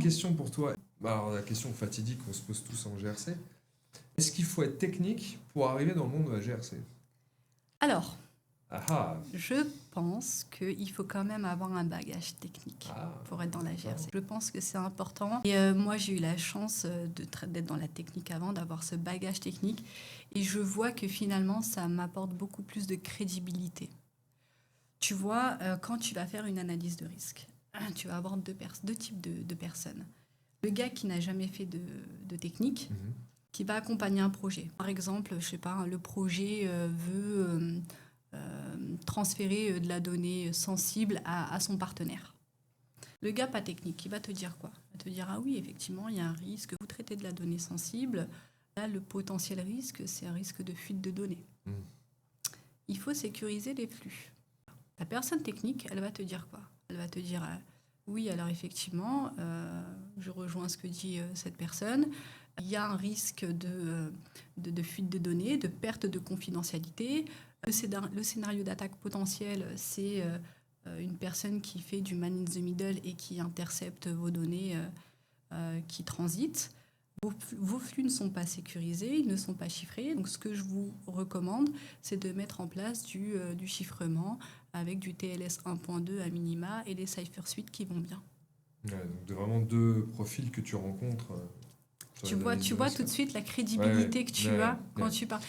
question pour toi. Alors, la question fatidique qu'on se pose tous en GRC. Est-ce qu'il faut être technique pour arriver dans le monde de la GRC? Alors, Ah ah. je pense qu'il faut quand même avoir un bagage technique Ah, pour être dans la GRC. d'accord. Je pense que c'est important. Et moi, j'ai eu la chance d'être dans la technique avant, d'avoir ce bagage technique. Et je vois que finalement, ça m'apporte beaucoup plus de crédibilité. Tu vois, quand tu vas faire une analyse de risque, tu vas avoir deux types de personnes. Le gars qui n'a jamais fait de technique, Mhm. qui va accompagner un projet. Par exemple, je sais pas, le projet veut transférer de la donnée sensible à son partenaire. Le gars pas technique, il va te dire quoi? Il va te dire, ah oui, effectivement, il y a un risque, vous traitez de la donnée sensible, là, le potentiel risque, c'est un risque de fuite de données. Mhm. Il faut sécuriser les flux. La personne technique, elle va te dire quoi? Elle va te dire, oui, alors effectivement, je rejoins ce que dit cette personne, il y a un risque de fuite de données, de perte de confidentialité. Le scénario d'attaque potentiel, c'est une personne qui fait du man in the middle et qui intercepte vos données qui transitent. Vos flux ne sont pas sécurisés, ils ne sont pas chiffrés. Donc, ce que je vous recommande, c'est de mettre en place du chiffrement avec du TLS 1.2 à minima et des cipher suites qui vont bien. Ouais, donc de vraiment deux profils que tu rencontres sur Tu l'analyse de vois risque. tout de suite la Ouais, ouais, crédibilité que tu ouais, as quand ouais. tu parles.